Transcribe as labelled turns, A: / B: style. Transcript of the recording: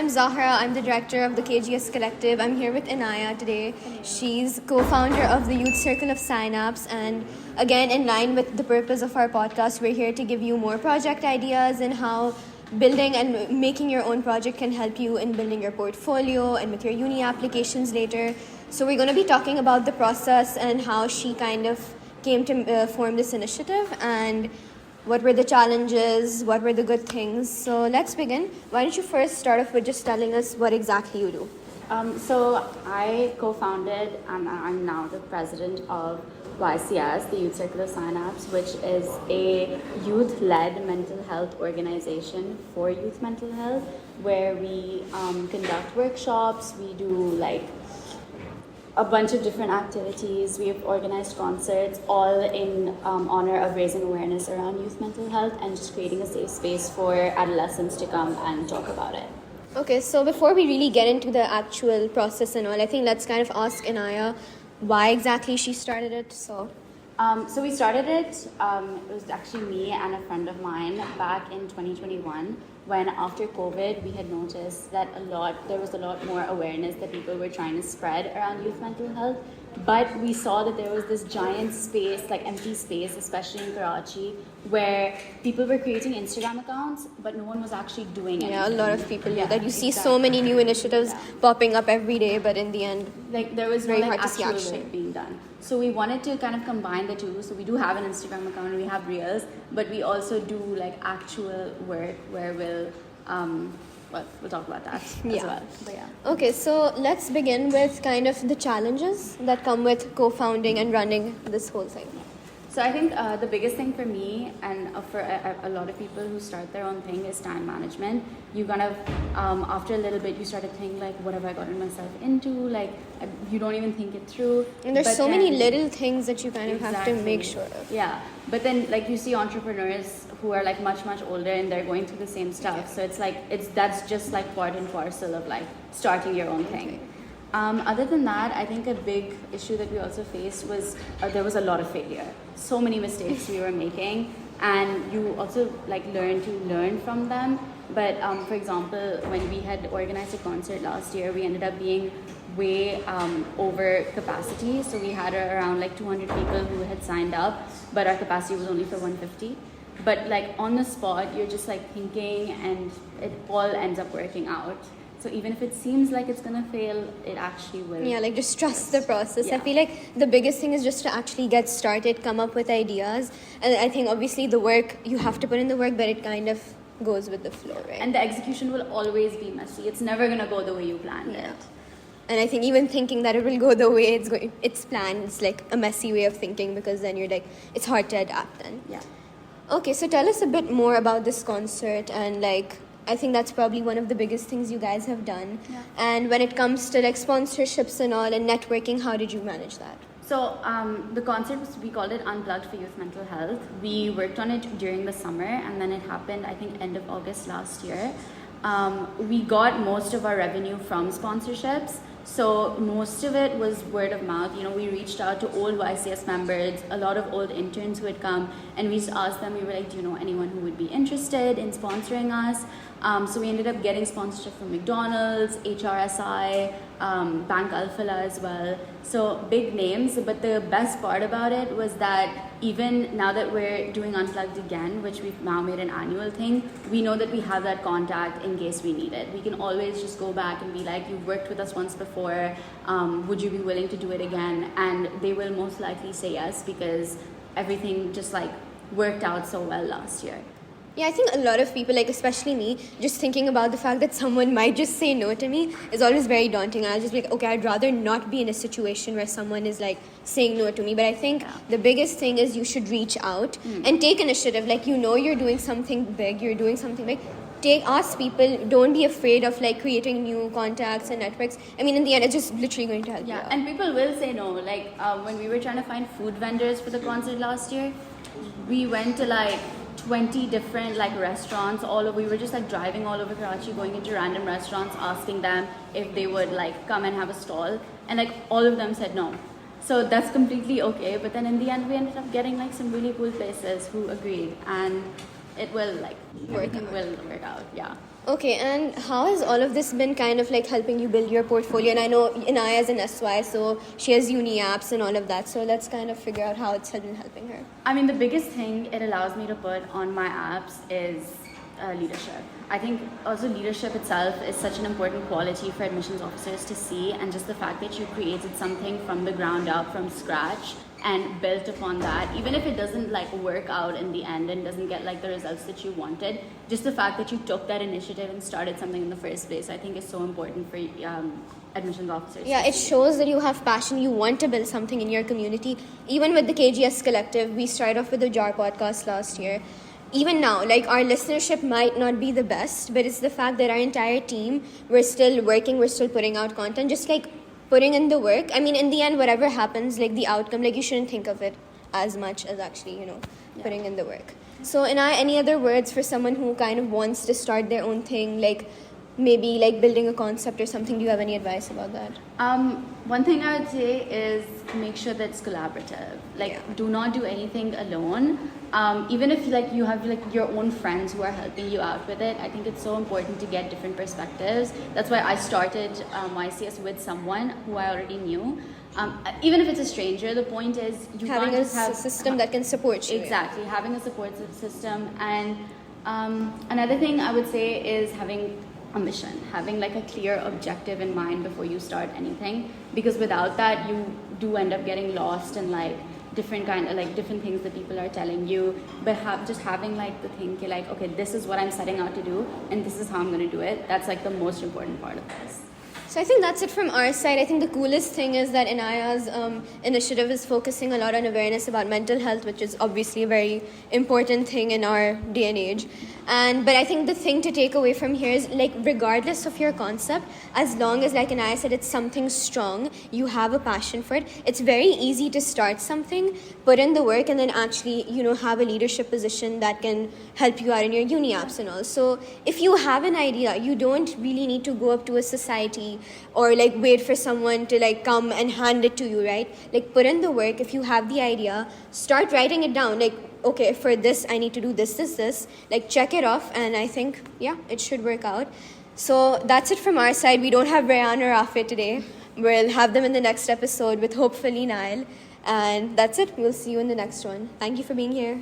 A: I'm Zahra. I'm the director of the KGS Collective. I'm here with Enaya today. She's co-founder of the Youth Circle of Signups. And again, in line with the purpose of our podcast, we're here to give you more project ideas and how building and making your own project can help you in building your portfolio and with your uni applications later. So we're going to be talking about the process and how she kind of came to form this initiative and what were the challenges, what were the good things. So let's begin. Why don't you first start off with just telling us what exactly you do?
B: So I co-founded and I'm now the president of YCS, the Youth Circle of Signups, which is a youth-led mental health organization for youth mental health, where we conduct workshops, we do like a bunch of different activities. We've organized concerts, all in honor of raising awareness around youth mental health and just creating a safe space for adolescents to come and talk about it.
A: Okay, so before we really get into the actual process and all, I think let's kind of ask Enaya why exactly she started it. So
B: we started it, it was actually me and a friend of mine back in 2021, when after COVID we had noticed that there was a lot more awareness that people were trying to spread around youth mental health, but we saw that there was this giant space, like empty space, especially in Karachi, where people were creating Instagram accounts, but no one was actually doing anything.
A: Yeah, a lot of people do that. You see so many new initiatives popping up every day, but in the end,
B: like there was
A: very
B: no
A: hard to see
B: actual
A: action
B: work being done. So we wanted to kind of combine the two. So we do have an Instagram account, we have Reels, but we also do like actual work where we'll talk about that as well. But yeah.
A: Okay, so let's begin with kind of the challenges that come with co-founding and running this whole thing.
B: So I think the biggest thing for me and for a lot of people who start their own thing is time management. You kind of, after a little bit, you start to think like, what have I gotten myself into? Like, you don't even think it through.
A: And there's so many little things that you kind of have to make sure of.
B: Yeah, but then like you see entrepreneurs who are like much older and they're going through the same stuff. So it's like, that's just like part and parcel of like starting your own thing. Other than that, I think a big issue that we also faced was there was a lot of failure. So many mistakes we were making, and you also like learn from them. But for example, when we had organized a concert last year, we ended up being way over capacity. So we had around like 200 people who had signed up, but our capacity was only for 150. But like on the spot, you're just like thinking, and it all ends up working out. So even if it seems like it's going to fail, it actually will.
A: Yeah, like just trust the process.
B: Yeah.
A: I feel like the biggest thing is just to actually get started, come up with ideas. And I think obviously the work, you have to put in the work, but it kind of goes with the flow, right?
B: And the execution will always be messy. It's never going to go the way you planned it.
A: And I think even thinking that it will go the way it's planned, it's like a messy way of thinking, because then you're like, it's hard to adapt then.
B: Yeah.
A: Okay, so tell us a bit more about this concert, and like, I think that's probably one of the biggest things you guys have done.
B: Yeah.
A: And when it comes to like sponsorships and all and networking, how did you manage that?
B: So the concert, we called it Unplugged for Youth Mental Health. We worked on it during the summer, and then it happened, I think, end of August last year. We got most of our revenue from sponsorships. So most of it was word of mouth. You know, we reached out to old YCS members, a lot of old interns who had come, and we just asked them, we were like, do you know anyone who would be interested in sponsoring us? So we ended up getting sponsorship from McDonald's, HRSI, Bank Alphala as well. So big names, but the best part about it was that even now that we're doing Unplugged again, which we've now made an annual thing, we know that we have that contact in case we need it. We can always just go back and be like, you've worked with us once before, would you be willing to do it again? And they will most likely say yes, because everything just like worked out so well last year.
A: Yeah, I think a lot of people, like especially me, just thinking about the fact that someone might just say no to me is always very daunting. I'll just be like, okay, I'd rather not be in a situation where someone is like saying no to me. But I think the biggest thing is you should reach out and take initiative. Like, you know, you're doing something big, ask people, don't be afraid of like creating new contacts and networks. I mean, in the end, it's just literally going to help you out.
B: And people will say no. Like when we were trying to find food vendors for the concert last year, we went to like 20 different like restaurants all over. We were just like driving all over Karachi, going into random restaurants, asking them if they would like come and have a stall, and like all of them said no. So that's completely okay. But then in the end, we ended up getting like some really cool places who agreed, and it will like work out. Yeah.
A: Okay, and how has all of this been kind of like helping you build your portfolio? And I know Inaya is an SY, so she has uni apps and all of that. So let's kind of figure out how it's been helping her.
B: I mean, the biggest thing it allows me to put on my apps is leadership. I think also leadership itself is such an important quality for admissions officers to see, and just the fact that you created something from the ground up, from scratch, and built upon that, even if it doesn't like work out in the end and doesn't get like the results that you wanted, just the fact that you took that initiative and started something in the first place, I think is so important for admissions officers.
A: Yeah, it shows that you have passion, you want to build something in your community. Even with the KGS Collective, we started off with the JAR podcast last year. Even now, like, our listenership might not be the best, but it's the fact that our entire team, we're still working, we're still putting out content, just like putting in the work. I mean, in the end, whatever happens, like the outcome, like you shouldn't think of it as much as actually, putting in the work. So, any other words for someone who kind of wants to start their own thing, like maybe like building a concept or something? Do you have any advice about that?
B: One thing I would say is make sure that it's collaborative. Like, do not do anything alone. Even if like you have like your own friends who are helping you out with it, I think it's so important to get different perspectives. That's why I started YCS with someone who I already knew. Even if it's a stranger, the point is you
A: having
B: can't
A: a
B: just have
A: system that can support you.
B: Exactly, having a support system. And another thing I would say is having a mission, having like a clear objective in mind before you start anything, because without that you do end up getting lost in like different things that people are telling you. But having like the thing like, okay, this is what I'm setting out to do and this is how I'm going to do it, that's like the most important part of this.
A: So I think that's it from our side. I think the coolest thing is that Inaya's initiative is focusing a lot on awareness about mental health, which is obviously a very important thing in our day and age. But I think the thing to take away from here is, like, regardless of your concept, as long as, like Inaya said, it's something strong, you have a passion for it, it's very easy to start something, put in the work, and then actually, have a leadership position that can help you out in your uni apps and all. So if you have an idea, you don't really need to go up to a society or like wait for someone to like come and hand it to you, right? Like, put in the work. If you have the idea, start writing it down. Like, okay, for this I need to do this, like check it off, and I think it should work out. So that's it from our side. We don't have Rayan or Afid today. We'll have them in the next episode with hopefully Nile, and that's it. We'll see you in the next one. Thank you for being here.